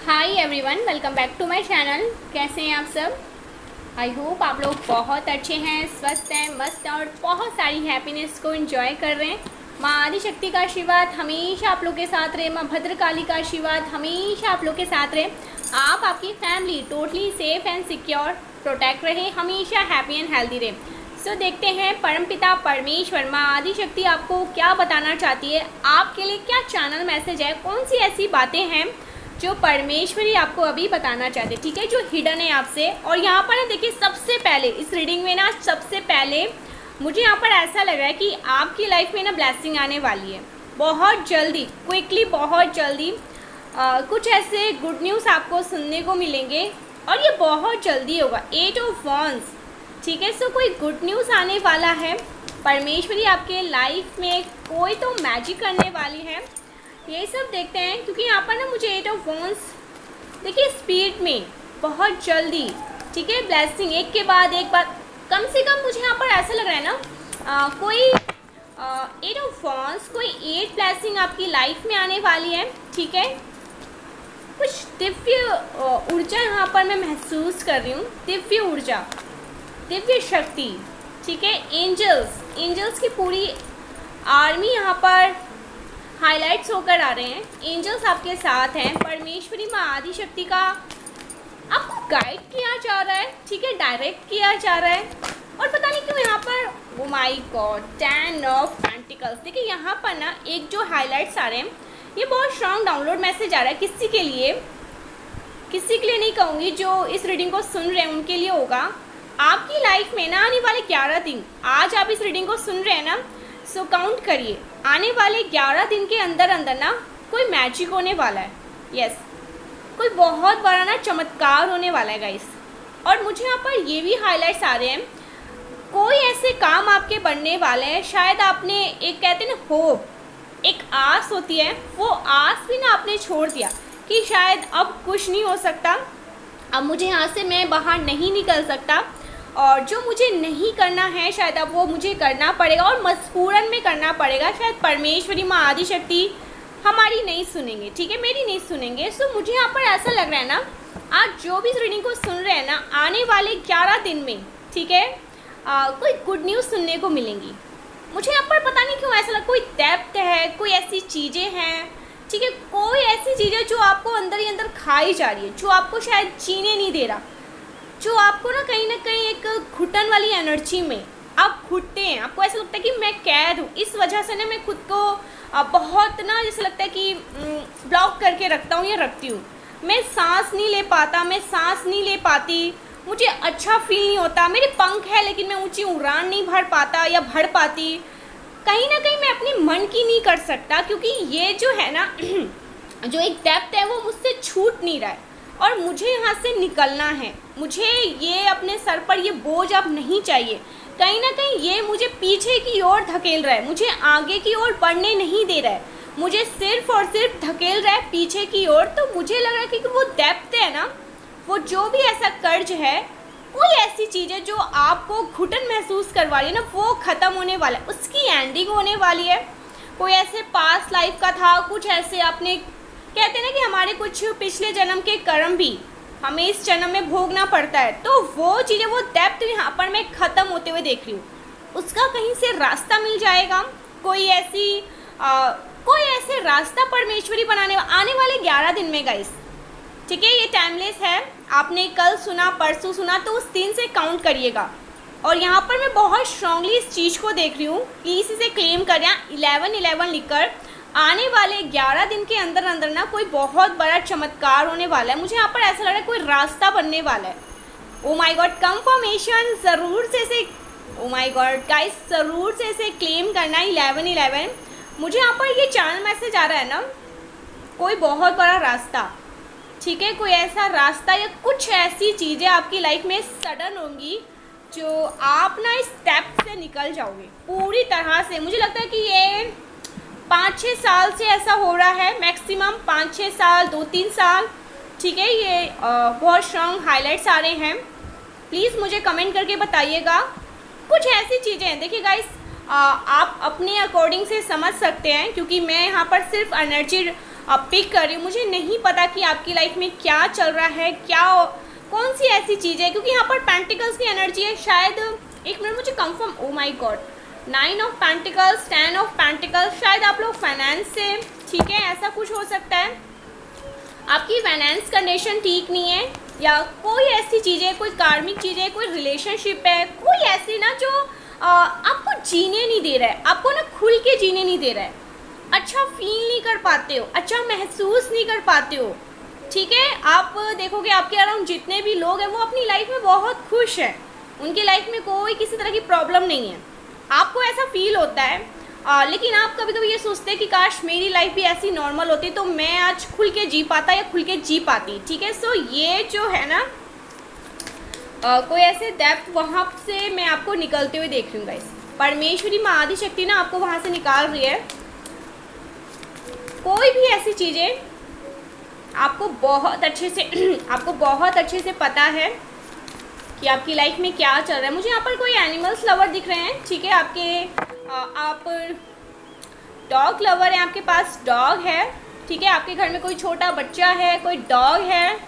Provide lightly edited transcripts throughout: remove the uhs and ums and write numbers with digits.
Hi everyone, welcome back to my channel. कैसे हैं आप सब? आई होप आप लोग बहुत अच्छे हैं, स्वस्थ हैं, मस्त हैं और बहुत सारी हैप्पीनेस को एंजॉय कर रहे हैं। माँ आदिशक्ति का आशीर्वाद हमेशा आप लोग के साथ रहे, माँ भद्रकाली का आशीर्वाद हमेशा आप लोग के साथ रहे। आप आपकी family totally safe and secure protect रहे, हमेशा हैप्पी एंड हेल्दी रहे। सो देखते हैं परमपिता परमेश्वर माँ आदिशक्ति आपको क्या बताना चाहती है, आपके लिए क्या चैनल मैसेज है, कौन सी ऐसी बातें हैं जो परमेश्वरी आपको अभी बताना चाहते, ठीक है, जो हिडन है आपसे। और यहाँ पर ना देखिए, सबसे पहले इस रीडिंग में ना सबसे पहले मुझे यहाँ पर ऐसा लग रहा है कि आपकी लाइफ में ना ब्लेसिंग आने वाली है बहुत जल्दी, क्विकली, बहुत जल्दी। कुछ ऐसे गुड न्यूज़ आपको सुनने को मिलेंगे और ये बहुत जल्दी होगा। 8 ऑफ वॉन्ड्स, ठीक है। सो कोई गुड न्यूज़ आने वाला है, परमेश्वरी आपके लाइफ में कोई तो मैजिक करने वाली है, ये सब देखते हैं। क्योंकि यहाँ पर ना मुझे 8 ऑफ वॉन्ड्स देखिए स्पीड में बहुत जल्दी, ठीक है, ब्लेसिंग एक के बाद एक बात। कम से कम मुझे यहाँ पर ऐसा लग रहा है ना कोई 8 ऑफ वॉन्ड्स, कोई 8 ब्लेसिंग आपकी लाइफ में आने वाली है, ठीक है। कुछ दिव्य ऊर्जा यहाँ पर मैं महसूस कर रही हूँ, दिव्य ऊर्जा, दिव्य शक्ति, ठीक है। एंजल्स की पूरी आर्मी यहाँ पर हाइलाइट्स होकर आ रहे हैं। एंजल्स आपके साथ हैं, परमेश्वरी माँ आदिशक्ति का आपको गाइड किया जा रहा है, ठीक है, डायरेक्ट किया जा रहा है। और पता नहीं क्यों यहाँ पर oh my God 10 of pentacles, देखिए यहाँ पर ना एक जो हाइलाइट्स आ रहे हैं, ये बहुत स्ट्रॉन्ग डाउनलोड मैसेज आ रहा है किसी के लिए नहीं कहूँगी, जो इस रीडिंग को सुन रहे हैं उनके लिए होगा। आपकी लाइफ में ना आने वाले 11 दिन, आज आप इस रीडिंग को सुन रहे हैं ना, सो काउंट करिए, आने वाले 11 दिन के अंदर अंदर ना कोई मैजिक होने वाला है। यस, कोई बहुत बड़ा ना चमत्कार होने वाला है गाइस। और मुझे यहाँ पर ये भी हाइलाइट्स आ रहे हैं, कोई ऐसे काम आपके बनने वाले हैं। शायद आपने एक कहते हैं ना होप, एक आस होती है, वो आस भी ना आपने छोड़ दिया कि शायद अब कुछ नहीं हो सकता, अब मुझे यहाँ से मैं बाहर नहीं निकल सकता और जो मुझे नहीं करना है शायद अब वो मुझे करना पड़ेगा और मजबूरन में करना पड़ेगा। शायद परमेश्वरी माँ आदिशक्ति हमारी नहीं सुनेंगे, ठीक है, मेरी नहीं सुनेंगे। सो मुझे यहाँ पर ऐसा लग रहा है ना, आज जो भी इस रीडिंग को सुन रहे हैं ना, आने वाले 11 दिन में, ठीक है, कोई गुड न्यूज़ सुनने को मिलेंगी। मुझे यहाँ पर पता नहीं क्यों ऐसा लग, कोई डेप्थ है, कोई ऐसी चीज़ें हैं, ठीक है, कोई ऐसी चीज़ें जो आपको अंदर ही अंदर खाई जा रही है, जो आपको शायद जीने नहीं दे रहा, जो आपको ना कहीं एक घुटन वाली एनर्जी में आप घुटते हैं। आपको ऐसा लगता है कि मैं कैद हूँ, इस वजह से ना मैं खुद को बहुत ना जैसे लगता है कि ब्लॉक करके रखता हूँ या रखती हूँ। मैं सांस नहीं ले पाता, मैं सांस नहीं ले पाती, मुझे अच्छा फील नहीं होता। मेरे पंख है लेकिन मैं ऊंची उड़ान नहीं भर पाता या भर पाती। कहीं ना कहीं मैं अपने मन की नहीं कर सकता, क्योंकि ये जो है ना जो एक डेप्थ है वो मुझसे छूट नहीं रहा है और मुझे यहाँ से निकलना है। मुझे ये अपने सर पर ये बोझ अब नहीं चाहिए। कहीं ना कहीं ये मुझे पीछे की ओर धकेल रहा है, मुझे आगे की ओर बढ़ने नहीं दे रहा है, मुझे सिर्फ और सिर्फ धकेल रहा है पीछे की ओर। तो मुझे लग रहा है कि वो डेप्थ है ना, वो जो भी ऐसा कर्ज है, कोई ऐसी चीज़ है जो आपको घुटन महसूस करवा रही है ना, वो ख़त्म होने वाला है, उसकी एंडिंग होने वाली है। कोई ऐसे पास्ट लाइफ का था, कुछ ऐसे आपने कहते हैं ना कि हमारे कुछ पिछले जन्म के कर्म भी हमें इस जन्म में भोगना पड़ता है, तो वो चीज़ें, वो डेप्थ यहाँ पर मैं ख़त्म होते हुए देख रही हूँ। उसका कहीं से रास्ता मिल जाएगा, कोई ऐसे रास्ता परमेश्वरी बनाने आने वाले 11 दिन में गाइस, ठीक है। ये टाइमलेस है, आपने कल सुना, परसों सुना, तो उस दिन से काउंट करिएगा। और यहाँ पर मैं बहुत स्ट्रांगली इस चीज़ को देख रही हूँ, प्लीज़ इसे क्लेम करें 11-11 लिखकर। आने वाले 11 दिन के अंदर अंदर ना कोई बहुत बड़ा चमत्कार होने वाला है। मुझे यहाँ पर ऐसा लग रहा है कोई रास्ता बनने वाला है। ओ माय गॉड, कंफर्मेशन ज़रूर से इसे, ओ माय गॉड गाइस, ज़रूर से इसे क्लेम करना 11-11। मुझे यहाँ पर ये चैनल मैसेज आ रहा है ना, कोई बहुत बड़ा रास्ता, ठीक है, कोई ऐसा रास्ता या कुछ ऐसी चीज़ें आपकी लाइफ में सडन होंगी जो आप ना इस स्टेप से निकल जाओगे पूरी तरह से। मुझे लगता है कि ये 5-6 साल से ऐसा हो रहा है, मैक्सिमम 5-6 साल, 2-3 साल, ठीक है। ये बहुत स्ट्रॉन्ग हाइलाइट्स आ रहे हैं, प्लीज़ मुझे कमेंट करके बताइएगा। कुछ ऐसी चीज़ें हैं, देखिए गाइस, आप अपने अकॉर्डिंग से समझ सकते हैं, क्योंकि मैं यहाँ पर सिर्फ एनर्जी पिक कर रही हूँ। मुझे नहीं पता कि आपकी लाइफ में क्या चल रहा है, क्या कौन सी ऐसी चीज़ है, क्योंकि यहाँ पर पेंटिकल्स की एनर्जी है। शायद एक मिनट मुझे confirm, oh my God, 9 of pentacles, 10 of pentacles. शायद आप लोग फाइनेंस से, ठीक है, ऐसा कुछ हो सकता है। आपकी फाइनेंस कंडीशन ठीक नहीं है, या कोई ऐसी चीज़ है, कोई कार्मिक चीज़ है, कोई रिलेशनशिप है, कोई ऐसी ना जो आपको जीने नहीं दे रहा है, आपको ना खुल के जीने नहीं दे रहा है, अच्छा फील नहीं कर पाते हो, अच्छा महसूस नहीं कर पाते हो, ठीक है। आप देखोगे आपके अराउंड जितने भी लोग हैं वो अपनी लाइफ में बहुत खुश हैं, उनकी लाइफ में कोई किसी तरह की प्रॉब्लम नहीं है, आपको ऐसा फील होता है। लेकिन आप कभी कभी ये सोचते हैं कि काश मेरी लाइफ भी ऐसी नॉर्मल होती तो मैं आज खुल के जी पाता या खुल के जी पाती, ठीक है। सो ये जो है ना कोई ऐसे डेप्थ वहाँ से मैं आपको निकलते हुए देख रही हूँ गाइस। परमेश्वरी माँ आदि शक्ति ना आपको वहाँ से निकाल रही है। कोई भी ऐसी चीज़ें आपको बहुत अच्छे से पता है कि आपकी लाइफ में क्या चल रहा है। मुझे यहाँ पर कोई एनिमल्स लवर दिख रहे हैं, ठीक है। आप डॉग लवर हैं, आपके पास डॉग है, ठीक है। आपके घर में कोई छोटा बच्चा है, कोई डॉग है,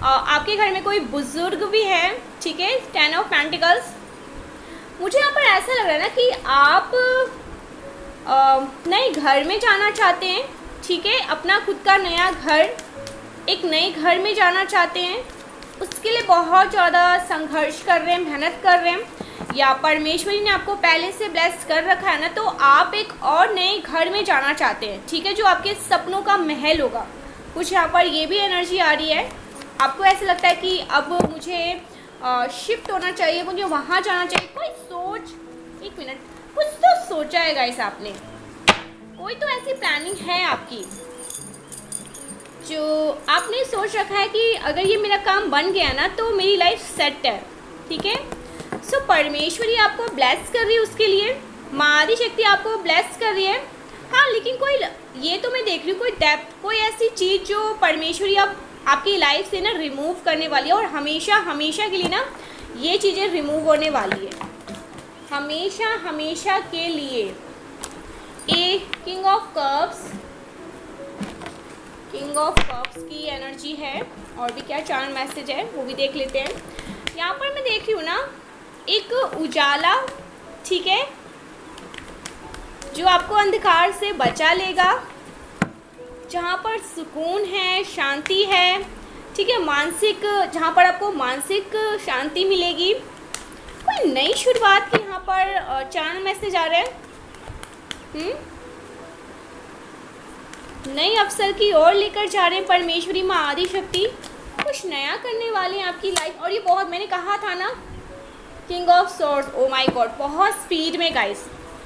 आपके घर में कोई बुजुर्ग भी है, ठीक है। 10 ऑफ पेंटिकल्स। मुझे यहाँ पर ऐसा लग रहा है ना कि आप नए घर में जाना चाहते हैं, ठीक है। अपना खुद का नया घर, एक नए घर में जाना चाहते हैं, उसके लिए बहुत ज़्यादा संघर्ष कर रहे हैं, मेहनत कर रहे हैं, या परमेश्वरी ने आपको पहले से ब्लेस कर रखा है ना, तो आप एक और नए घर में जाना चाहते हैं, ठीक है, जो आपके सपनों का महल होगा। कुछ यहाँ पर ये भी एनर्जी आ रही है। आपको ऐसा लगता है कि अब मुझे शिफ्ट होना चाहिए, मुझे वहाँ जाना चाहिए। कोई सोच, एक मिनट, कुछ तो सोचा है गाइस आपने, कोई तो ऐसी प्लानिंग है आपकी जो आपने सोच रखा है कि अगर ये मेरा काम बन गया ना तो मेरी लाइफ सेट है, ठीक है। सो परमेश्वरी आपको ब्लेस कर रही है, उसके लिए माँ आदि शक्ति आपको ब्लेस कर रही है। हाँ, लेकिन कोई, ये तो मैं देख रही हूँ कोई डेप्थ, कोई ऐसी चीज़ जो परमेश्वरी आपकी लाइफ से ना रिमूव करने वाली है, और हमेशा के लिए ना ये चीज़ें रिमूव होने वाली है, हमेशा के लिए। ए किंग ऑफ कप्स की एनर्जी है, और भी क्या चार मैसेज है वो भी देख लेते हैं। यहाँ पर मैं देख रही हूँ ना एक उजाला, ठीक है, जो आपको अंधकार से बचा लेगा, जहाँ पर सुकून है, शांति है, ठीक है, मानसिक, जहाँ पर आपको मानसिक शांति मिलेगी। कोई नई शुरुआत की यहाँ पर चार मैसेज आ रहे हैं। नए अवसर की ओर लेकर जा रहे हैं परमेश्वरी माँ आदि शक्ति, कुछ नया करने वाले हैं आपकी लाइफ। और ये बहुत, मैंने कहा था ना, king of swords, oh my God, बहुत स्पीड में गाइस।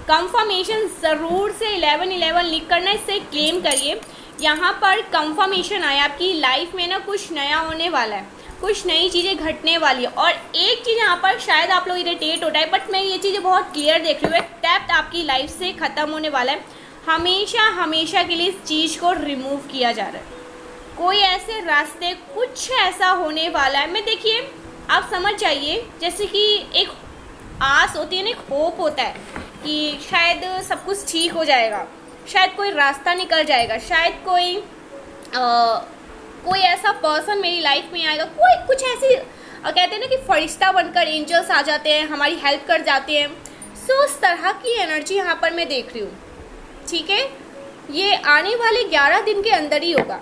कंफर्मेशन ज़रूर से 11 लिख करना, इससे क्लेम करिए। यहाँ पर कंफर्मेशन आया, आपकी लाइफ में ना कुछ नया होने वाला है, कुछ नई चीज़ें घटने वाली है। और एक चीज़ यहाँ पर शायद आप लोग इरिटेट हो रहा है, बट मैं ये चीज़ें बहुत क्लियर देख रही हूँ, एक डेप्थ आपकी लाइफ से ख़त्म होने वाला है, हमेशा के लिए इस चीज़ को रिमूव किया जा रहा है। कोई ऐसे रास्ते, कुछ ऐसा होने वाला है। मैं, देखिए, आप समझ जाइए, जैसे कि एक आस होती है ना, एक होप होता है कि शायद सब कुछ ठीक हो जाएगा, शायद कोई रास्ता निकल जाएगा, शायद कोई ऐसा पर्सन मेरी लाइफ में आएगा, कोई कुछ ऐसी, कहते हैं ना कि फरिश्ता बनकर एंजल्स आ जाते हैं, हमारी हेल्प कर जाते हैं। सो उस तरह की एनर्जी यहाँ पर मैं देख रही हूँ, ठीक है। ये आने वाले 11 दिन के अंदर ही होगा,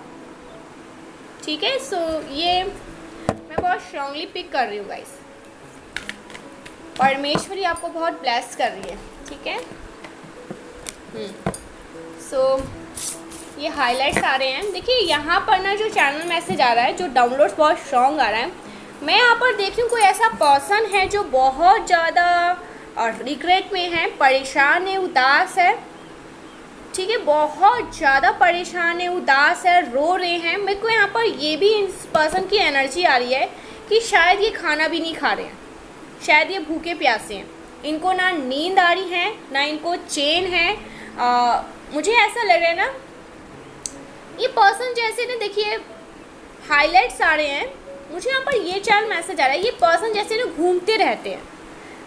ठीक है। सो ये मैं बहुत स्ट्रांगली पिक कर रही हूँ गाइस। परमेश्वरी आपको बहुत ब्लेस कर रही है, ठीक है। सो ये हाइलाइट्स आ रहे हैं। देखिए यहाँ पर ना जो चैनल मैसेज आ रहा है, जो डाउनलोड्स बहुत स्ट्रॉन्ग आ रहा है, मैं यहाँ पर देख रही हूँ कोई ऐसा पर्सन है जो बहुत ज़्यादा रिग्रेट में है, परेशान है, उदास है, ठीक है, बहुत ज़्यादा परेशान है, उदास है, रो रहे हैं। मेरे को यहाँ पर ये भी इस पर्सन की एनर्जी आ रही है कि शायद ये खाना भी नहीं खा रहे हैं, शायद ये भूखे प्यासे हैं, इनको ना नींद आ रही है, ना इनको चैन है। मुझे ऐसा लग रहा है ना, ये पर्सन जैसे ना, देखिए हाइलाइट्स आ रहे हैं, मुझे यहाँ पर ये चार मैसेज आ रहा है, ये पर्सन जैसे ना घूमते रहते हैं।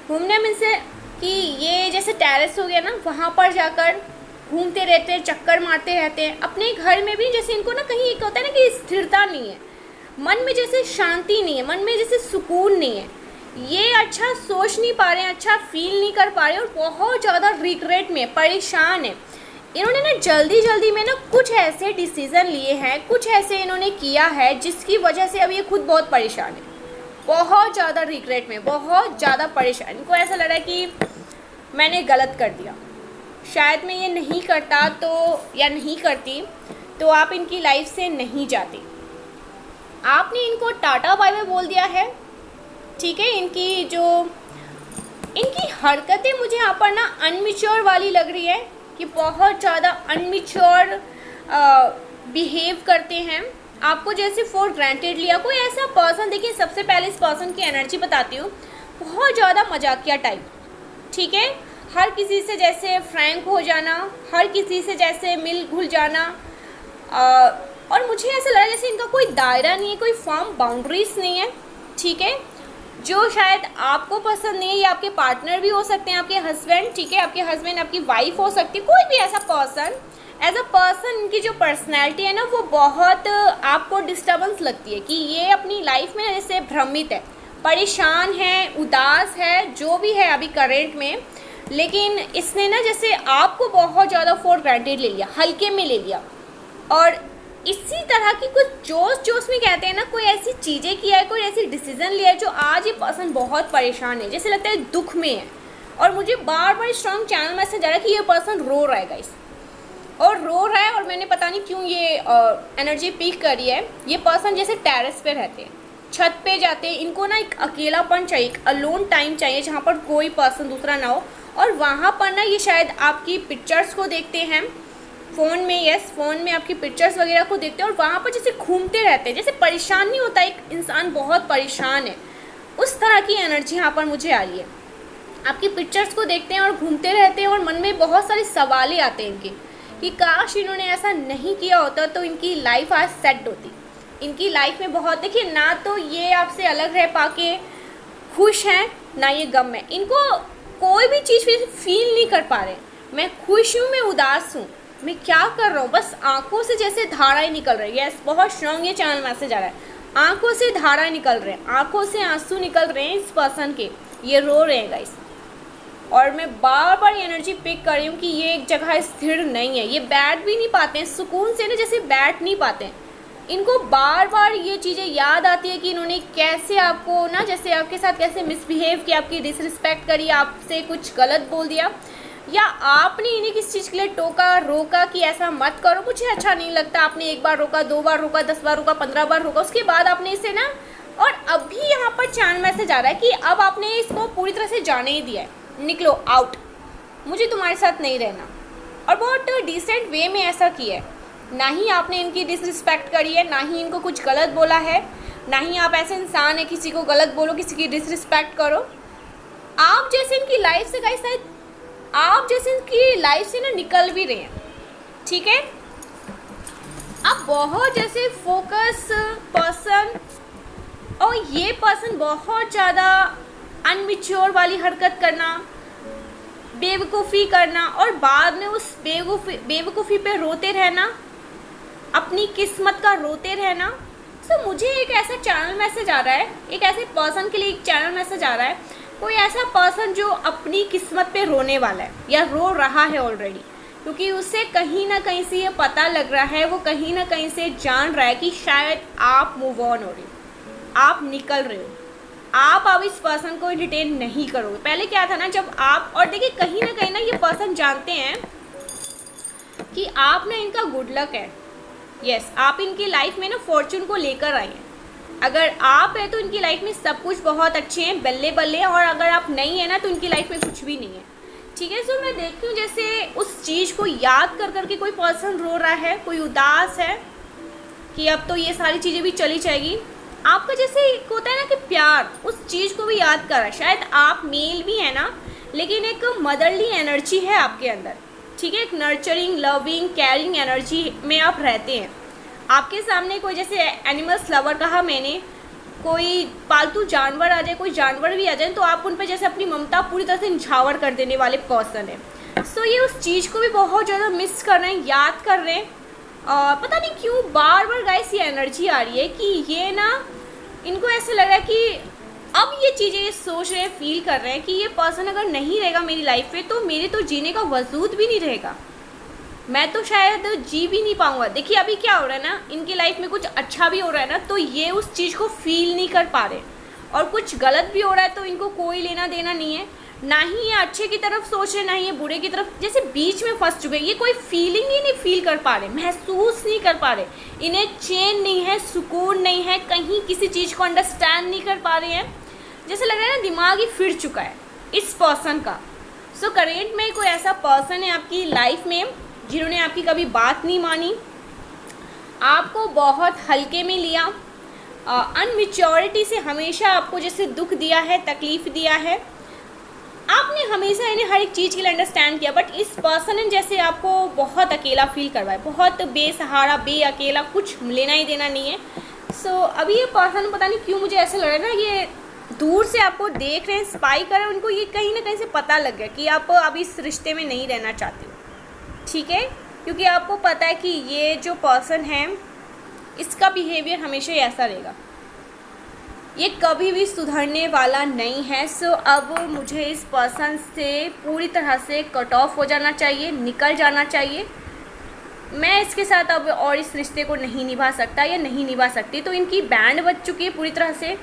घूमने में से कि ये जैसे टेरेस हो गया ना, वहाँ पर जाकर घूमते रहते हैं, चक्कर मारते रहते हैं अपने घर में भी। जैसे इनको ना कहीं एक होता है ना कि स्थिरता नहीं है, मन में जैसे शांति नहीं है, मन में जैसे सुकून नहीं है, ये अच्छा सोच नहीं पा रहे हैं, अच्छा फील नहीं कर पा रहे हैं और बहुत ज़्यादा रिग्रेट में परेशान है। इन्होंने ना जल्दी जल्दी में ना कुछ ऐसे डिसीज़न लिए हैं, कुछ ऐसे इन्होंने किया है जिसकी वजह से अब ये खुद बहुत परेशान है, बहुत ज़्यादा रिग्रेट में, बहुत ज़्यादा परेशान। इनको ऐसा लग रहा है कि मैंने गलत कर दिया, शायद मैं ये नहीं करता तो या नहीं करती तो आप इनकी लाइफ से नहीं जाती। आपने इनको टाटा बाय बाय बोल दिया है, ठीक है। इनकी हरकतें मुझे यहाँ पर ना अनमिच्योर वाली लग रही है कि बहुत ज़्यादा अनमिच्योर बिहेव करते हैं, आपको जैसे फॉर ग्रांटेड लिया। कोई ऐसा पर्सन, देखिए सबसे पहले इस पर्सन की एनर्जी बताती हूँ, बहुत ज़्यादा मजाकिया टाइप, ठीक है। हर किसी से जैसे फ्रैंक हो जाना, हर किसी से जैसे मिल घुल जाना, और मुझे ऐसा लगा जैसे इनका कोई दायरा नहीं है, कोई फर्म बाउंड्रीज नहीं है, ठीक है। जो शायद आपको पसंद नहीं है, या आपके पार्टनर भी हो सकते हैं, आपके हस्बैंड, ठीक है, आपके हस्बैंड आपकी वाइफ हो सकती है, कोई भी ऐसा पर्सन, एज अ पर्सन इनकी जो पर्सनैलिटी है ना वो बहुत आपको डिस्टर्बेंस लगती है कि ये अपनी लाइफ में जैसे भ्रमित है, परेशान है, उदास है, जो भी है अभी करेंट में। लेकिन इसने ना जैसे आपको बहुत ज़्यादा फॉर ग्रांटेड ले लिया, हल्के में ले लिया, और इसी तरह की कुछ जोश में कहते हैं ना, कोई ऐसी चीज़ें किया है, कोई ऐसी डिसीजन लिया है जो आज ये पर्सन बहुत परेशान है, जैसे लगता है दुख में है। और मुझे बार बार स्ट्रॉन्ग चैनल मैसेज आ रहा है कि ये पर्सन रो रहा है गाइस, और रो रहा है, और मैंने पता नहीं क्यों ये एनर्जी पिक करी है। ये पर्सन जैसे टेरेस पे रहते हैं, छत पे जाते हैं, इनको ना एक अकेलापन चाहिए, एक अलोन टाइम चाहिए जहाँ पर कोई पर्सन दूसरा ना हो, और वहाँ पर ना ये शायद आपकी पिक्चर्स को देखते हैं फ़ोन में, यस फ़ोन में आपकी पिक्चर्स वगैरह को देखते हैं, और वहाँ पर जैसे घूमते रहते हैं, जैसे परेशान नहीं होता एक इंसान बहुत परेशान है, उस तरह की एनर्जी यहाँ पर मुझे आ रही है। आपकी पिक्चर्स को देखते हैं और घूमते रहते हैं, और मन में बहुत सारे सवाल आते हैं इनके कि काश इन्होंने ऐसा नहीं किया होता तो इनकी लाइफ आज सेट होती। इनकी लाइफ में बहुत, देखिए ना तो ये आपसे अलग रह पाके खुश हैं, ना ये गम में, इनको कोई भी चीज़ फील नहीं कर पा रहे। मैं खुश हूँ, मैं उदास हूँ, मैं क्या कर रहा हूँ, बस आंखों से जैसे धाराएं निकल रही है। यस, बहुत स्ट्रॉन्ग ये चैनल मैसेज आ रहा है, आंखों से धाराएं निकल रहे हैं, आंखों से आंसू निकल रहे हैं इस पर्सन के, ये रो रहे हैं गाइस। और मैं बार बार ये एनर्जी पिक कर रही हूँ कि ये एक जगह स्थिर नहीं है, ये बैठ भी नहीं पाते हैं सुकून से ना, जैसे बैठ नहीं पाते हैं। इनको बार बार ये चीज़ें याद आती है कि इन्होंने कैसे आपको ना, जैसे आपके साथ कैसे मिसबिहेव किया, आपकी डिसरिस्पेक्ट करी, आपसे कुछ गलत बोल दिया, या आपने इन्हें किस चीज़ के लिए टोका, रोका कि ऐसा मत करो, मुझे अच्छा नहीं लगता। आपने एक बार रोका, 2 बार रोका, 10 बार रोका, 15 बार रोका, उसके बाद आपने इसे ना, और अभी यहाँ पर चैनल मैसेज आ रहा है कि अब आपने इसको पूरी तरह से जाने ही दिया है, निकलो आउट, मुझे तुम्हारे साथ नहीं रहना। और बहुत डिसेंट वे में ऐसा किया है, ना ही आपने इनकी डिसरिस्पेक्ट करी है, ना ही इनको कुछ गलत बोला है, ना ही आप ऐसे इंसान है किसी को गलत बोलो, किसी की डिसरिस्पेक्ट करो। आप जैसे इनकी लाइफ से गाइस, शायद आप जैसे इनकी लाइफ से ना निकल भी रहे हैं, ठीक है। आप बहुत जैसे फोकस पर्सन, और ये पर्सन बहुत ज़्यादा अनमिच्योर वाली हरकत करना, बेवकूफ़ी करना, और बाद में उस बेवकूफ़ी पे रोते रहना, अपनी किस्मत का रोते रहना। सो मुझे एक ऐसा चैनल मैसेज आ रहा है, एक ऐसे पर्सन के लिए एक चैनल मैसेज आ रहा है, कोई ऐसा पर्सन जो अपनी किस्मत पे रोने वाला है या रो रहा है ऑलरेडी, क्योंकि उसे कहीं ना कहीं से ये पता लग रहा है, वो कहीं ना कहीं से जान रहा है कि शायद आप मूव ऑन हो रहे हो, आप निकल रहे हो, आप अब इस पर्सन को रिटेन नहीं करोगे। पहले क्या था ना, जब आप, और देखिए कहीं ना ये पर्सन जानते हैं कि आप ना इनका गुड लक है। यस, आप इनकी लाइफ में ना फॉर्चून को लेकर आए हैं। अगर आप है तो इनकी लाइफ में सब कुछ बहुत अच्छे हैं, बल्ले बल्ले, और अगर आप नहीं है ना तो इनकी लाइफ में कुछ भी नहीं है, ठीक है। सो मैं देखती हूँ जैसे उस चीज़ को याद कर करके कोई पर्सन रो रहा है, कोई उदास है कि अब तो ये सारी चीज़ें भी चली जाएगी। आपका जैसे एक होता है ना कि प्यार, उस चीज़ को भी याद कर रहा है। शायद आप मेल भी है ना, लेकिन एक मदरली एनर्जी है आपके अंदर, ठीक है। एक नर्चरिंग, लविंग, केयरिंग एनर्जी में आप रहते हैं। आपके सामने कोई जैसे एनिमल्स लवर कहा मैंने, कोई पालतू जानवर आ जाए, कोई जानवर भी आ जाए, तो आप उन पर जैसे अपनी ममता पूरी तरह से निछावर कर देने वाले पर्सन है। सो ये उस चीज़ को भी बहुत ज़्यादा मिस कर रहे हैं, याद कर रहे हैं। पता नहीं क्यों बार बार गाइस ये एनर्जी आ रही है कि ये ना, इनको ऐसे लग रहा है कि अब ये चीज़ें ये सोच रहे हैं, फील कर रहे हैं कि ये पर्सन अगर नहीं रहेगा मेरी लाइफ में तो मेरे तो जीने का वजूद भी नहीं रहेगा, मैं तो शायद जी भी नहीं पाऊँगा। देखिए अभी क्या हो रहा है ना, इनकी लाइफ में कुछ अच्छा भी हो रहा है ना, तो ये उस चीज़ को फील नहीं कर पा रहे, और कुछ गलत भी हो रहा है तो इनको कोई लेना देना नहीं है। ना ही ये अच्छे की तरफ सोच रहे, ना ही ये बुरे की तरफ, जैसे बीच में फंस चुके हैं। ये कोई फीलिंग ही नहीं फील कर पा रहे, महसूस नहीं कर पा रहे, इन्हें चैन नहीं है, सुकून नहीं है, कहीं किसी चीज़ को अंडरस्टैंड नहीं कर पा रहे हैं। जैसे लग रहा है ना दिमाग ही फिर चुका है इस पर्सन का। सो करेंट में कोई ऐसा पर्सन है आपकी लाइफ में जिन्होंने आपकी कभी बात नहीं मानी, आपको बहुत हल्के में लिया, अनमेच्योरिटी से हमेशा आपको जैसे दुख दिया है, तकलीफ़ दिया है, आपने हमेशा इन्हें हर एक चीज़ के लिए अंडरस्टैंड किया, बट इस पर्सन ने जैसे आपको बहुत अकेला फील करवाया, बहुत बेसहारा, अकेला, कुछ लेना ही देना नहीं है। सो अभी ये पर्सन पता नहीं क्यों मुझे ऐसा लग रहा है ना, ये दूर से आपको देख रहे हैं, स्पाई कर रहे हैं, उनको ये कहीं ना कहीं से पता लग गया कि आप अब इस रिश्ते में नहीं रहना चाहते हो, ठीक है, क्योंकि आपको पता है कि ये जो पर्सन है इसका बिहेवियर हमेशा ही ऐसा रहेगा, ये कभी भी सुधरने वाला नहीं है। सो अब मुझे इस पर्सन से पूरी तरह से कट ऑफ हो जाना चाहिए, निकल जाना चाहिए। मैं इसके साथ अब और इस रिश्ते को नहीं निभा सकता या नहीं निभा सकती। तो इनकी बैंड बज चुकी है पूरी तरह से,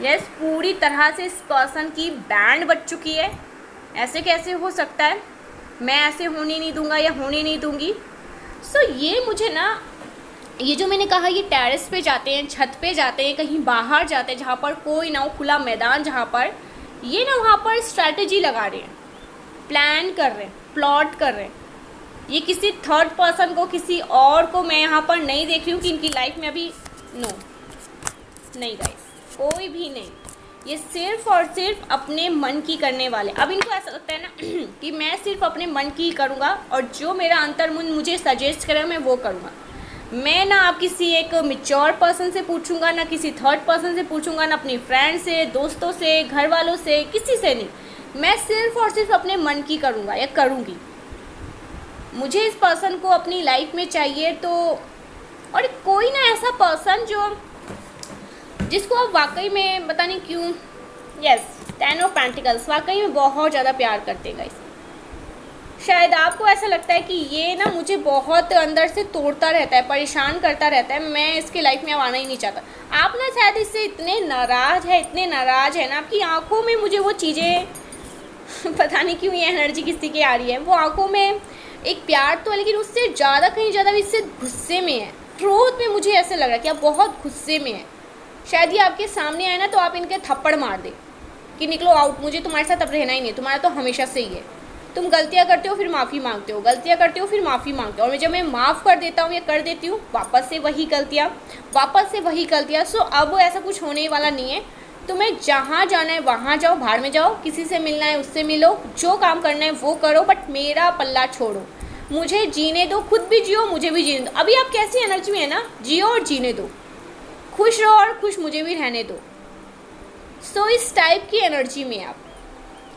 यस, पूरी तरह से इस पर्सन की बैंड बज चुकी है। ऐसे कैसे हो सकता है, मैं ऐसे होने नहीं दूंगा या होने नहीं दूंगी। सो ये मुझे ना, ये जो मैंने कहा, ये टेरेस पे जाते हैं, छत पे जाते हैं, कहीं बाहर जाते हैं जहाँ पर कोई ना हो, खुला मैदान जहाँ पर, ये ना वहाँ पर स्ट्रैटेजी लगा रहे हैं, प्लान कर रहे हैं, प्लॉट कर रहे हैं। ये किसी थर्ड पर्सन को, किसी और को मैं यहाँ पर नहीं देख रही हूँ कि इनकी लाइफ में अभी, नो, नहीं गाइस, कोई भी नहीं। ये सिर्फ और सिर्फ अपने मन की करने वाले। अब इनको ऐसा लगता है ना कि मैं सिर्फ अपने मन की करूँगा और जो मेरा अंतर्मन मुझे सजेस्ट करेगा मैं वो करूँगा। मैं ना आप किसी एक मैच्योर पर्सन से पूछूंगा, ना किसी थर्ड पर्सन से पूछूंगा, ना अपनी फ्रेंड से, दोस्तों से, घर वालों से, किसी से नहीं। मैं सिर्फ और सिर्फ अपने मन की करूँगा या करूँगी। मुझे इस पर्सन को अपनी लाइफ में चाहिए। तो और कोई ना ऐसा पर्सन जो जिसको आप वाकई में पता नहीं क्यों, यस, 10 ऑफ पेंटिकल्स, वाकई में बहुत ज़्यादा प्यार करते गाइस। शायद आपको ऐसा लगता है कि ये ना मुझे बहुत अंदर से तोड़ता रहता है, परेशान करता रहता है, मैं इसके लाइफ में अब आना ही नहीं चाहता। आप ना शायद इससे इतने नाराज़ है ना, आपकी आंखों में मुझे वो चीज़ें पता नहीं क्यों ये एनर्जी किसी की आ रही है। वो आंखों में एक प्यार तो है, लेकिन उससे ज़्यादा, कहीं ज़्यादा भी इससे गुस्से में है, क्रोध में। मुझे ऐसे लग रहा है कि आप बहुत गुस्से में हैं। शायद ये आपके सामने आए ना तो आप इनके थप्पड़ मार दें कि निकलो आउट, मुझे तुम्हारे साथ अब रहना ही नहीं, तुम्हारा तो हमेशा से ही है। तुम गलतियाँ करते हो फिर माफ़ी मांगते हो, गलतियाँ करते हो फिर माफ़ी मांगते हो, और जब मैं माफ़ कर देता हूँ या कर देती हूँ, वापस से वही गलतियाँ। सो अब ऐसा कुछ होने वाला नहीं है। तुम्हें जहाँ जाना है वहाँ जाओ, भाड़ में जाओ, किसी से मिलना है उससे मिलो, जो काम करना है वो करो, बट मेरा पल्ला छोड़ो, मुझे जीने दो, खुद भी जियो, मुझे भी जीने दो। अभी आप कैसी एनर्जी में है ना, जियो और जीने दो, खुश रहो और खुश मुझे भी रहने दो। सो इस टाइप की एनर्जी में आप,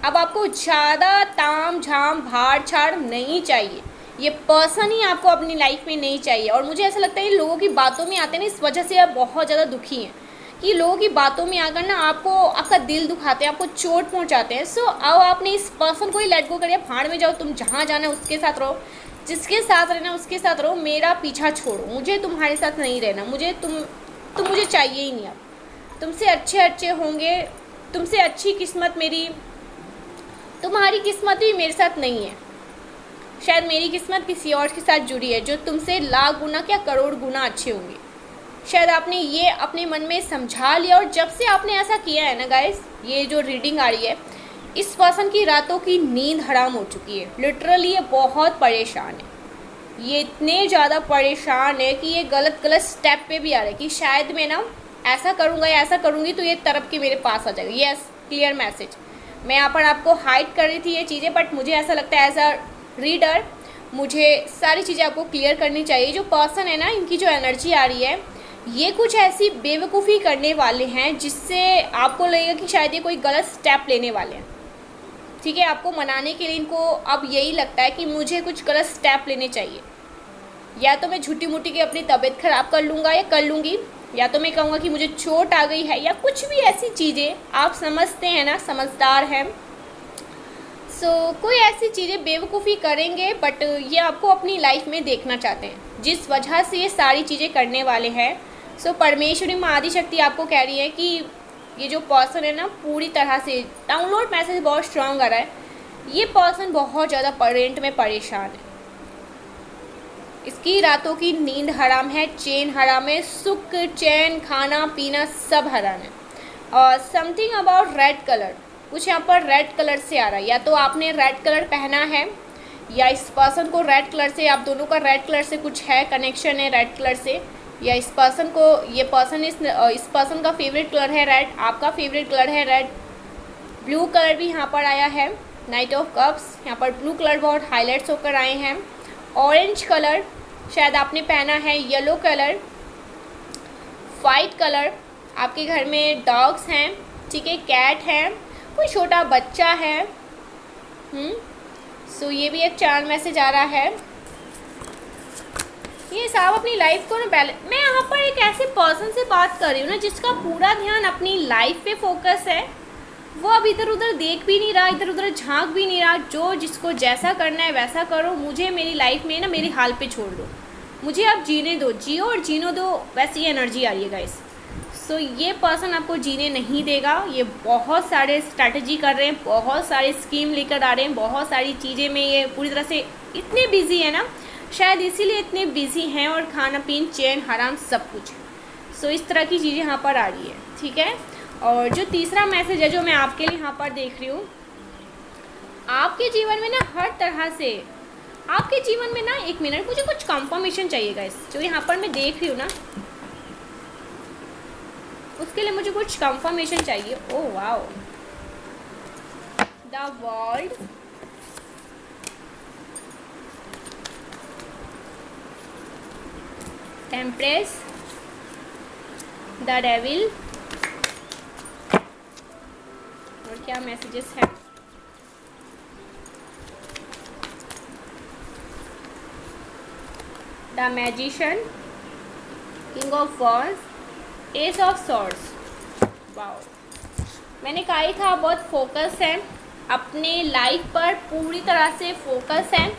अब आपको ज़्यादा ताम झाम भाड़ छाड़ नहीं चाहिए। ये पर्सन ही आपको अपनी लाइफ में नहीं चाहिए। और मुझे ऐसा लगता है ये लोगों की बातों में आते हैं ना, इस वजह से आप बहुत ज़्यादा दुखी हैं कि लोगों की बातों में आकर ना आपको, आपका दिल दुखाते हैं, आपको चोट पहुंचाते हैं। सो अब आपने इस पर्सन को ही लेट गो करिए, भाड़ में जाओ, तुम जहाँ जाना है उसके साथ रहो, जिसके साथ रहना उसके साथ रहो, मेरा पीछा छोड़ो, मुझे तुम्हारे साथ नहीं रहना, मुझे तुम मुझे चाहिए ही नहीं। अब तुमसे अच्छे होंगे, तुमसे अच्छी किस्मत मेरी, तुम्हारी किस्मत भी मेरे साथ नहीं है। शायद मेरी किस्मत किसी और के साथ जुड़ी है जो तुमसे लाख गुना क्या करोड़ गुना अच्छे होंगे। शायद आपने ये अपने मन में समझा लिया, और जब से आपने ऐसा किया है ना गाइस, ये जो रीडिंग आ रही है, इस पर्सन की रातों की नींद हराम हो चुकी है। लिटरली ये बहुत परेशान है, ये इतने ज़्यादा परेशान है कि ये गलत स्टेप पे भी आ रहा है कि शायद मैं ना ऐसा करूँगा या ऐसा करूँगी तो ये तरफ के मेरे पास आ जाएगा। Yes, clear message. मैं यहाँ पर आपको हाइड कर रही थी ये चीज़ें, बट मुझे ऐसा लगता है एज अ रीडर मुझे सारी चीज़ें आपको क्लियर करनी चाहिए। जो पर्सन है ना, इनकी जो एनर्जी आ रही है, ये कुछ ऐसी बेवकूफ़ी करने वाले हैं जिससे आपको लगेगा कि शायद ये कोई गलत स्टेप लेने वाले हैं। ठीक है, आपको मनाने के लिए इनको अब यही लगता है कि मुझे कुछ गलत स्टेप लेने चाहिए, या तो मैं झूठी मूठी की अपनी तबीयत ख़राब कर लूँगा या कर लूँगी, या तो मैं कहूँगा कि मुझे चोट आ गई है, या कुछ भी ऐसी चीज़ें आप समझते हैं ना, समझदार हैं। कोई ऐसी चीज़ें बेवकूफ़ी करेंगे, बट ये आपको अपनी लाइफ में देखना चाहते हैं, जिस वजह से ये सारी चीज़ें करने वाले हैं। परमेश्वरी माँ आदिशक्ति आपको कह रही है कि ये जो पर्सन है ना, पूरी तरह से डाउनलोड मैसेज बहुत स्ट्रांग आ रहा है, ये पर्सन बहुत ज़्यादा रेंट में परेशान है। इसकी रातों की नींद हराम है, चैन हराम है, सुख चैन खाना पीना सब हराम है। और समथिंग अबाउट रेड कलर, कुछ यहाँ पर रेड कलर से आ रहा है, या तो आपने रेड कलर पहना है, या इस पर्सन को रेड कलर से, आप दोनों का रेड कलर से कुछ है, कनेक्शन है रेड कलर से, या इस पर्सन को, ये पर्सन इस पर्सन का फेवरेट कलर है रेड, आपका फेवरेट कलर है रेड। ब्लू कलर भी यहाँ पर आया है, नाइट ऑफ कप्स, यहाँ पर ब्लू कलर बहुत हाईलाइट्स होकर आए हैं। ऑरेंज कलर शायद आपने पहना है, येलो कलर, वाइट कलर, आपके घर में डॉग्स हैं, ठीक है, कैट है, कोई छोटा बच्चा है। ये भी एक चार मैसेज आ रहा है। ये साहब अपनी लाइफ को ना बैलेंस, मैं यहाँ पर एक ऐसे पर्सन से बात कर रही हूँ ना, जिसका पूरा ध्यान अपनी लाइफ पे फोकस है। वो अब इधर उधर देख भी नहीं रहा, इधर उधर झांक भी नहीं रहा, जो जिसको जैसा करना है वैसा करो, मुझे मेरी लाइफ में ना मेरे हाल पे छोड़ दो, मुझे आप जीने दो, जियो और जीनो दो, वैसी एनर्जी आ रही है गाइस। ये पर्सन आपको जीने नहीं देगा। ये बहुत सारे स्ट्रैटेजी कर रहे हैं, बहुत सारे स्कीम लेकर आ रहे हैं, बहुत सारी चीज़ें में ये पूरी तरह से इतने बिजी है ना, शायद इसीलिए इतने बिजी हैं, और खाना पीन चैन हराम सब कुछ। इस तरह की चीज़ें यहाँ पर आ रही है, ठीक है। और जो तीसरा मैसेज है जो मैं आपके लिए यहाँ पर देख रही हूँ, आपके जीवन में ना हर तरह से, आपके जीवन में ना, एक मिनट, मुझे कुछ कंफर्मेशन चाहिए गाइस, जो यहाँ पर मैं देख रही हूँ ना, उसके लिए मुझे कुछ कंफर्मेशन चाहिए। Oh wow, the world, temperance, the devil, और क्या मैसेजेस हैं। The magician, king of wands, ace of swords. Wow, मैंने कहा ही था बहुत फोकस है, अपने लाइफ पर पूरी तरह से फोकस है,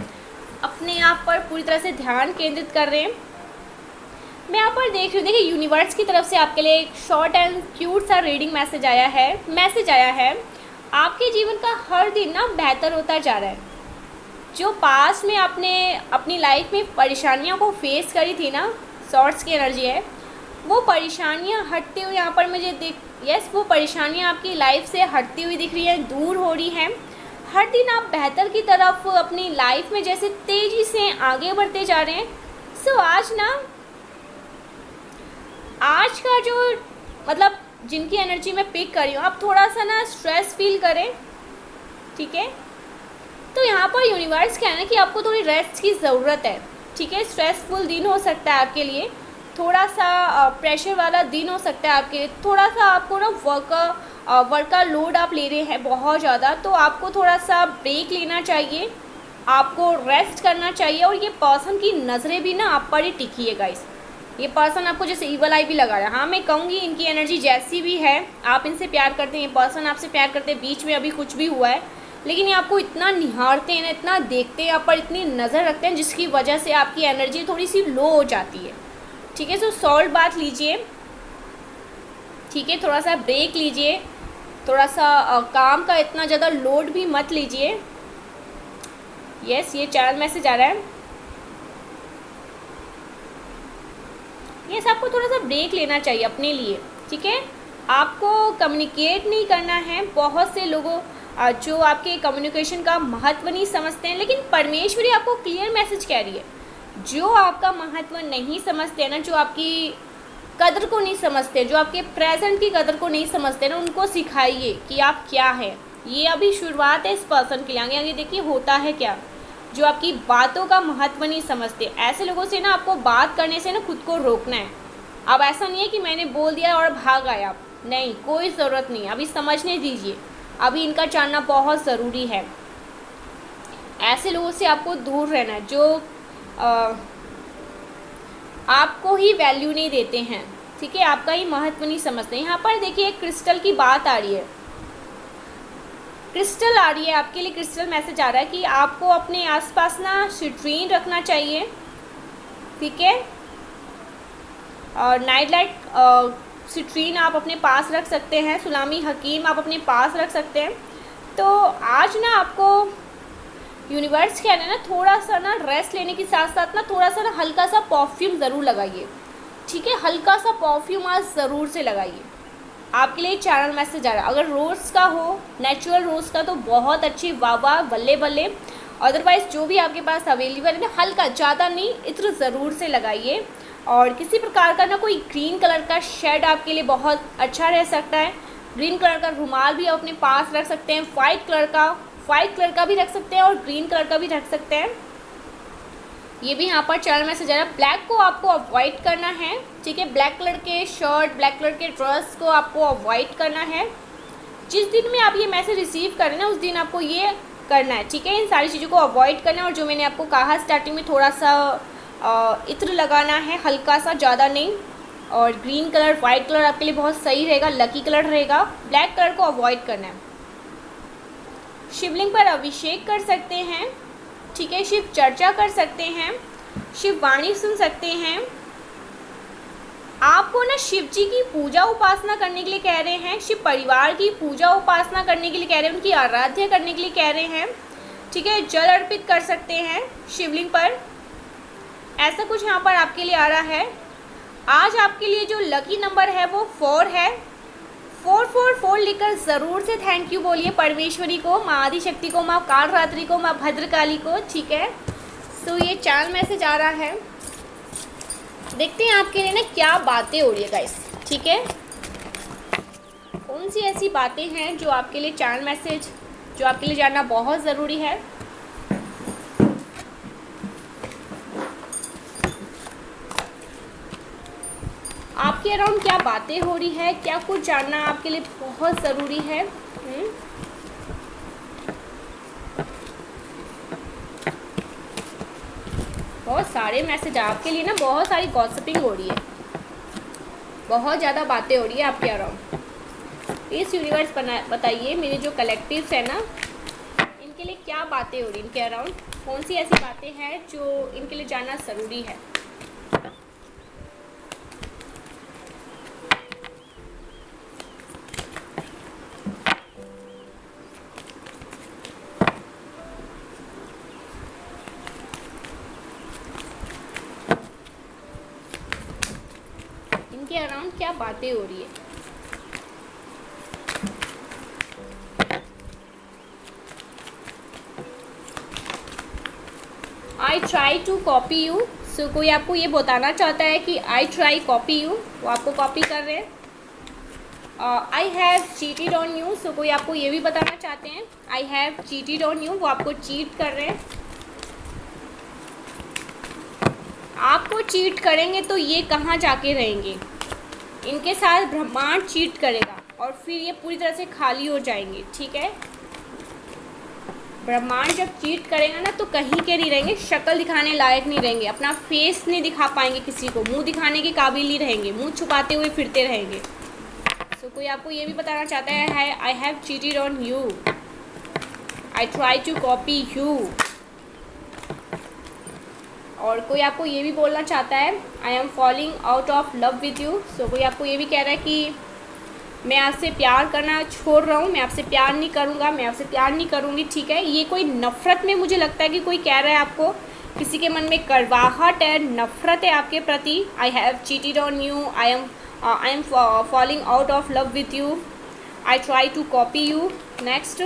अपने आप पर पूरी तरह से ध्यान केंद्रित कर रहे हैं। मैं यहाँ पर देख रही हूँ, देखिए यूनिवर्स की तरफ से आपके लिए एक शॉर्ट एंड क्यूट सा रीडिंग मैसेज आया है। आपके जीवन का हर दिन ना बेहतर होता जा रहा है। जो पास में आपने अपनी लाइफ में परेशानियों को फेस करी थी ना, सॉर्ड्स की एनर्जी है, वो परेशानियाँ हटते हुए यहाँ पर मुझे वो परेशानियाँ आपकी लाइफ से हटती हुई दिख रही हैं, दूर हो रही हैं। हर दिन आप बेहतर की तरफ अपनी लाइफ में जैसे तेज़ी से आगे बढ़ते जा रहे हैं। आज का जो मतलब जिनकी एनर्जी मैं पिक कर रही हूँ, आप थोड़ा सा ना स्ट्रेस फील करें, ठीक है। तो यहाँ पर यूनिवर्स क्या है ना कि आपको थोड़ी रेस्ट की ज़रूरत है, ठीक है। स्ट्रेसफुल दिन हो सकता है आपके लिए, थोड़ा सा प्रेशर वाला दिन हो सकता है आपके लिए, थोड़ा सा आपको ना वर्क का लोड आप ले रहे हैं बहुत ज़्यादा, तो आपको थोड़ा सा ब्रेक लेना चाहिए, आपको रेस्ट करना चाहिए। और ये पर्सन की नज़रें भी ना आप पर ही टिकी है गाइस। ये पर्सन आपको जैसे ईवल आई भी लगा रहा है। हाँ, मैं कहूँगी इनकी एनर्जी जैसी भी है, आप इनसे प्यार करते हैं, ये पर्सन आपसे प्यार करते हैं, बीच में अभी कुछ भी हुआ है, लेकिन ये आपको इतना निहारते हैं ना, इतना देखते हैं, आप पर इतनी नज़र रखते हैं, जिसकी वजह से आपकी एनर्जी थोड़ी सी लो हो जाती है, ठीक है। सॉल्ट बात लीजिए, ठीक है, थोड़ा सा ब्रेक लीजिए, थोड़ा सा काम का इतना ज़्यादा लोड भी मत लीजिए। यस, ये 4 मैसेज आ रहा है। यस, आपको थोड़ा सा ब्रेक लेना चाहिए अपने लिए, ठीक है। आपको कम्युनिकेट नहीं करना है। बहुत से लोगों जो आपके कम्युनिकेशन का महत्व नहीं समझते हैं, लेकिन परमेश्वरी आपको क्लियर मैसेज कह रही है, जो आपका महत्व नहीं समझते हैं ना, जो आपकी कदर को नहीं समझते, जो आपके प्रेजेंट की कदर को नहीं समझते ना, उनको सिखाइए कि आप क्या है। ये अभी शुरुआत है इस पर्सन के लिए, आगे आगे देखिए होता है क्या। जो आपकी बातों का महत्व नहीं समझते, ऐसे लोगों से ना आपको बात करने से ना खुद को रोकना है। अब ऐसा नहीं है कि मैंने बोल दिया और भाग आए आप, नहीं, कोई ज़रूरत नहीं, अभी समझने दीजिए। अभी इनका जानना बहुत ज़रूरी है। ऐसे लोगों से आपको दूर रहना है जो आपको ही वैल्यू नहीं देते हैं, ठीक है, आपका ही महत्व नहीं समझते। यहाँ पर देखिए क्रिस्टल की बात आ रही है, क्रिस्टल आ रही है आपके लिए, क्रिस्टल मैसेज आ रहा है कि आपको अपने आसपास ना सिट्रीन रखना चाहिए, ठीक है। और नाइट लाइट सिट्रीन आप अपने पास रख सकते हैं, सुलामी हकीम आप अपने पास रख सकते हैं। तो आज ना आपको यूनिवर्स कह रहे हैं ना, थोड़ा सा ना रेस्ट लेने के साथ साथ ना थोड़ा सा ना हल्का सा परफ्यूम ज़रूर लगाइए, ठीक है, हल्का सा परफ्यूम आज ज़रूर से लगाइए। आपके लिए चैनल मैसेज आ रहा है, अगर रोज़ का हो, नेचुरल रोज़ का, तो बहुत अच्छी, वाह वाह, बल्ले बल्ले। अदरवाइज़ जो भी आपके पास अवेलेबल है ना, हल्का, ज़्यादा नहीं, इत्र ज़रूर से लगाइए। और किसी प्रकार का ना कोई ग्रीन कलर का शेड आपके लिए बहुत अच्छा रह सकता है। ग्रीन कलर का रुमाल भी आप अपने पास रख सकते हैं, वाइट कलर का भी रख सकते हैं और ग्रीन कलर का भी रख सकते हैं। ये भी यहाँ पर चैनल मैसेज आ रहा है। ब्लैक को आपको अवॉइड करना है, ठीक है, ब्लैक कलर के शर्ट, ब्लैक कलर के ड्रेस को आपको अवॉइड करना है। जिस दिन में आप ये मैसेज रिसीव करें ना, उस दिन आपको ये करना है, ठीक है, इन सारी चीज़ों को अवॉइड करना है। और जो मैंने आपको कहा स्टार्टिंग में, थोड़ा सा इत्र लगाना है, हल्का सा, ज़्यादा नहीं। और ग्रीन कलर, वाइट कलर आपके लिए बहुत सही रहेगा, लकी कलर रहेगा। ब्लैक कलर को अवॉइड करना है। शिवलिंग पर अभिषेक कर सकते हैं, ठीक है, शिव चर्चा कर सकते हैं, शिव वाणी सुन सकते हैं। आपको ना शिव जी की पूजा उपासना करने के लिए कह रहे हैं, शिव परिवार की पूजा उपासना करने के लिए कह रहे हैं, उनकी आराध्या करने के लिए कह रहे हैं, ठीक है। जल अर्पित कर सकते हैं शिवलिंग पर, ऐसा कुछ यहाँ पर आपके लिए आ रहा है। आज आपके लिए जो लकी नंबर है वो 4 है। 444 लिखकर ज़रूर से थैंक यू बोलिए परमेश्वरी को, माँ आदिशक्ति को, माँ कालरात्रि को, माँ भद्रकाली को, ठीक है। तो ये चैनल मैसेज आ रहा है। देखते हैं आपके लिए ना क्या बातें हो रही है गाइस, ठीक है, कौन सी ऐसी बातें हैं जो आपके लिए चैनल मैसेज, जो आपके लिए जानना बहुत ज़रूरी है। आपके अराउंड क्या बातें हो रही है, क्या कुछ जानना आपके लिए बहुत ज़रूरी है। बहुत सारे मैसेज आपके लिए ना, बहुत सारी गॉसिपिंग हो रही है, बहुत ज़्यादा बातें हो रही है आपके अराउंड। इस यूनिवर्स बताइए मेरे जो कलेक्टिव्स है ना, इनके लिए क्या बातें हो रही है, इनके अराउंड कौन सी ऐसी बातें हैं जो इनके लिए जानना ज़रूरी है। इनके अराउंड क्या बातें हो रही है। I try to copy you, so कोई आपको ये बताना चाहता है कि आई ट्राई कॉपी यू, वो आपको कॉपी कर रहे हैं। I have cheated on you, so कोई आपको ये भी बताना चाहते हैं I have cheated on you, वो आपको चीट कर रहे हैं। आपको चीट करेंगे तो ये कहाँ जाके रहेंगे, इनके साथ ब्रह्मांड चीट करेगा और फिर ये पूरी तरह से खाली हो जाएंगे, ठीक है। ब्रह्मांड जब चीट करेगा ना तो कहीं के नहीं रहेंगे, शक्ल दिखाने लायक नहीं रहेंगे, अपना फेस नहीं दिखा पाएंगे किसी को, मुंह दिखाने के काबिल नहीं रहेंगे, मुंह छुपाते हुए फिरते रहेंगे। तो कोई आपको ये भी बताना चाहता है I have cheated on you, I try to copy you. और कोई आपको ये भी बोलना चाहता है I am falling out of love with you. So कोई आपको ये भी कह रहा है कि मैं आपसे प्यार करना छोड़ रहा हूँ, मैं आपसे प्यार नहीं करूँगा, मैं आपसे प्यार नहीं करूँगी, ठीक है। ये कोई नफ़रत में मुझे लगता है कि कोई कह रहा है आपको, किसी के मन में कड़वाहट है, नफ़रत है आपके प्रति। I have cheated on you, I am falling out of love with you, I try to copy you. Next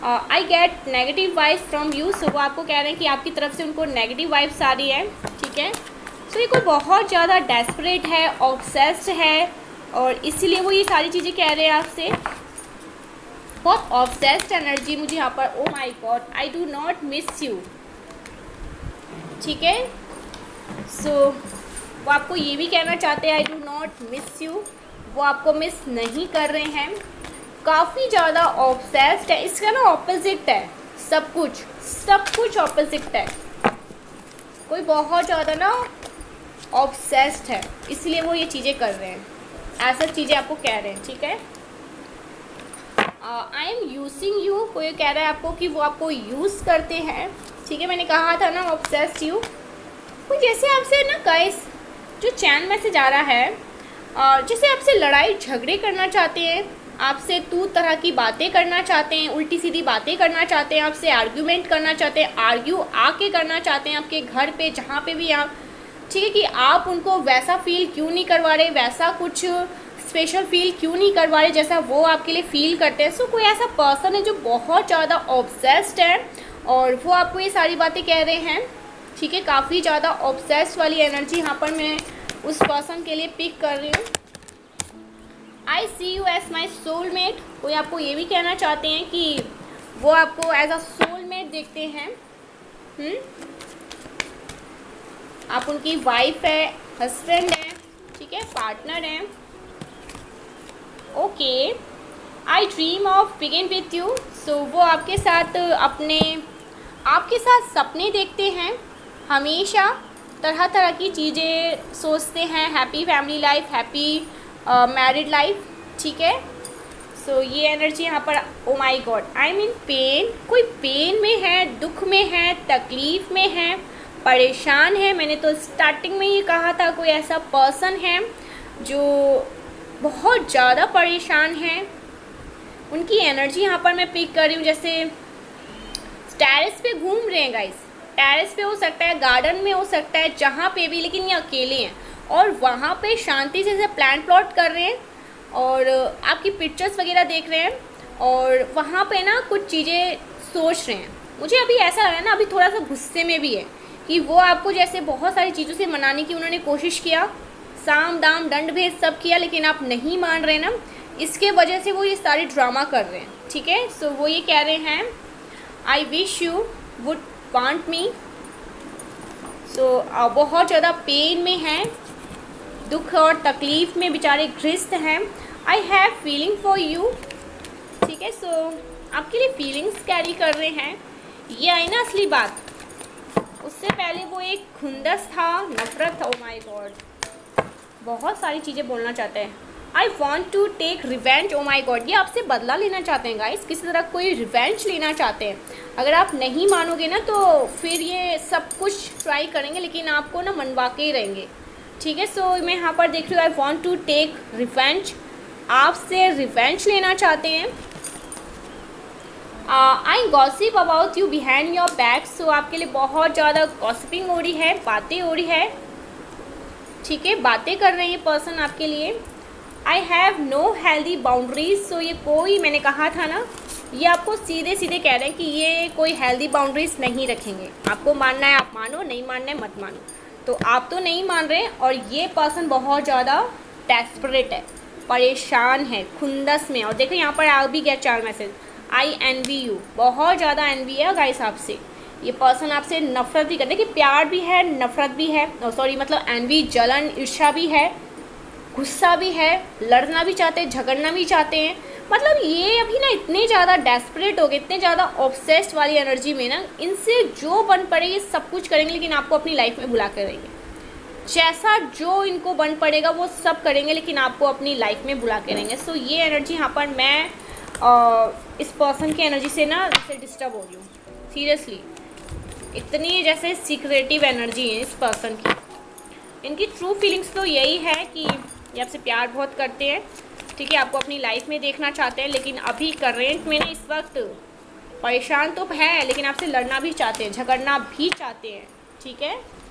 I get negative vibes from you. So वो आपको कह रहे हैं कि आपकी तरफ से उनको नेगेटिव वाइब्स आ रही है, ठीक है। सो ये कोई बहुत ज़्यादा डेस्परेट है, ऑब्सेस्ड है और इसीलिए वो ये सारी चीज़ें कह रहे हैं आपसे। बहुत ऑब्सेस्ड एनर्जी मुझे यहाँ पर, oh my God, I do not miss you, ठीक है। सो वो आपको ये भी कहना चाहते हैं I do not miss you, वो आपको मिस नहीं कर रहे हैं। काफ़ी ज़्यादा ऑब्सेस्ड है। इसका ना ऑपोजिट है, सब कुछ ऑपोजिट है। कोई बहुत ज़्यादा ना ऑब्सेस्ड है, इसलिए वो ये चीज़ें कर रहे हैं, ऐसा चीज़ें आपको कह रहे हैं, ठीक है। आई एम यूजिंग यू, कोई कह रहा है आपको कि वो आपको यूज़ करते हैं, ठीक है। मैंने कहा था ना ऑब्सेस्ड यू। कोई जैसे आपसे ना गाइस जो चैन मैसेज आ रहा है, जैसे आपसे लड़ाई झगड़े करना चाहते हैं, आपसे तू तरह की बातें करना चाहते हैं, उल्टी सीधी बातें करना चाहते हैं, आपसे आर्ग्यूमेंट करना चाहते हैं, आर्ग्यू आके करना चाहते हैं आपके घर पे, जहाँ पे भी आप, ठीक है, कि आप उनको वैसा फील क्यों नहीं करवा रहे, वैसा कुछ स्पेशल फील क्यों नहीं करवा रहे जैसा वो आपके लिए फील करते हैं। सो कोई ऐसा पर्सन है जो बहुत ज़्यादा ऑब्सेस्ड है और वो आपको ये सारी बातें कह रहे हैं, ठीक है। काफ़ी ज़्यादा ऑब्सेस्ड वाली एनर्जी यहाँ पर मैं उस पर्सन के लिए पिक कर रही हूँ। आई सी यू एज माई सोलमेट, कोई आपको ये भी कहना चाहते हैं कि वो आपको एज अ सोलमेट देखते हैं। आप उनकी वाइफ है, हस्बैंड है, ठीक है, पार्टनर है। Okay, I dream of begin with you, so वो आपके साथ सपने देखते हैं, हमेशा तरह तरह की चीज़ें सोचते हैं, happy family life, happy married life, ठीक है। सो ये एनर्जी यहाँ पर, oh my god, I am in pain, कोई पेन में है, दुख में है, तकलीफ़ में है, परेशान है। मैंने तो स्टार्टिंग में ये कहा था कोई ऐसा पर्सन है जो बहुत ज़्यादा परेशान है। उनकी एनर्जी यहाँ पर मैं पिक कर रही हूँ, जैसे टेरेस पे घूम रहे हैं गाइस, टेरेस पे हो सकता है, गार्डन में हो सकता है, जहाँ पे भी, लेकिन ये अकेले हैं और वहाँ पे शांति से प्लान प्लॉट कर रहे हैं और आपकी पिक्चर्स वगैरह देख रहे हैं और वहाँ पे ना कुछ चीज़ें सोच रहे हैं। मुझे अभी ऐसा लग रहा है ना, अभी थोड़ा सा गुस्से में भी है कि वो आपको जैसे बहुत सारी चीज़ों से मनाने की उन्होंने कोशिश किया, साम दाम दंड भेद सब किया, लेकिन आप नहीं मान रहे ना, इसके वजह से वो ये सारी ड्रामा कर रहे हैं, ठीक है। सो वो ये कह रहे हैं I wish you would want me, so बहुत ज़्यादा पेन में हैं, दुख और तकलीफ़ में बेचारे ग्रस्त हैं। I have feeling for you, ठीक है। सो आपके लिए फीलिंग्स कैरी कर रहे हैं। ये आई ना असली बात, उससे पहले वो एक खुंदस था, नफरत था, ओ माय गॉड, बहुत सारी चीज़ें बोलना चाहते हैं। I want to take revenge, oh my god, ये आपसे बदला लेना चाहते हैं गाइस, किसी तरह कोई रिवेंज लेना चाहते हैं। अगर आप नहीं मानोगे ना तो फिर ये सब कुछ ट्राई करेंगे, लेकिन आपको ना मनवा के ही रहेंगे, ठीक है। सो मैं यहाँ पर देख रही हूँ I want to take revenge, आपसे रिवेंज लेना चाहते हैं। I gossip about you behind your back, so आपके लिए बहुत ज़्यादा गॉसिपिंग हो रही है, बातें हो रही है, ठीक है, बातें कर रहे हैं ये पर्सन आपके लिए। I have no healthy boundaries, so ये कोई, मैंने कहा था ना, ये आपको सीधे सीधे कह रहे हैं कि ये कोई हेल्दी बाउंड्रीज नहीं रखेंगे। आपको मानना है आप मानो, नहीं मानना है मत मानो। तो आप तो नहीं मान रहे और ये पर्सन बहुत ज़्यादा डेस्परेट है, परेशान है, खुंदस में। और देखो यहाँ पर आ भी गया 4 मैसेज, आई एनवी यू, बहुत ज़्यादा एनवी है गाइस आपसे। ये पर्सन आपसे नफरत भी करते, कि प्यार भी है, नफरत भी है, सॉरी मतलब एनवी, जलन, ईर्ष्या भी है, गुस्सा भी है, लड़ना भी चाहते हैं, झगड़ना भी चाहते हैं। मतलब ये अभी ना इतने ज़्यादा डेस्परेट हो गए, इतने ज़्यादा ऑब्सेस्ड वाली एनर्जी में ना, इनसे जो बन पड़े ये सब कुछ करेंगे, लेकिन आपको अपनी लाइफ में बुला कर रहेंगे। जैसा जो इनको बन पड़ेगा वो सब करेंगे, लेकिन आपको अपनी लाइफ में बुला के रहेंगे। सो ये एनर्जी यहाँ पर मैं इस पर्सन की एनर्जी से ना जैसे डिस्टर्ब हो रही हूँ, सीरियसली। इतनी जैसे सीक्रेटिव एनर्जी है इस पर्सन की। इनकी ट्रू फीलिंग्स तो यही है कि ये आपसे प्यार बहुत करते हैं, ठीक है, आपको अपनी लाइफ में देखना चाहते हैं, लेकिन अभी करेंट में ना इस वक्त परेशान तो है, लेकिन आपसे लड़ना भी चाहते हैं, झगड़ना भी चाहते हैं, ठीक है।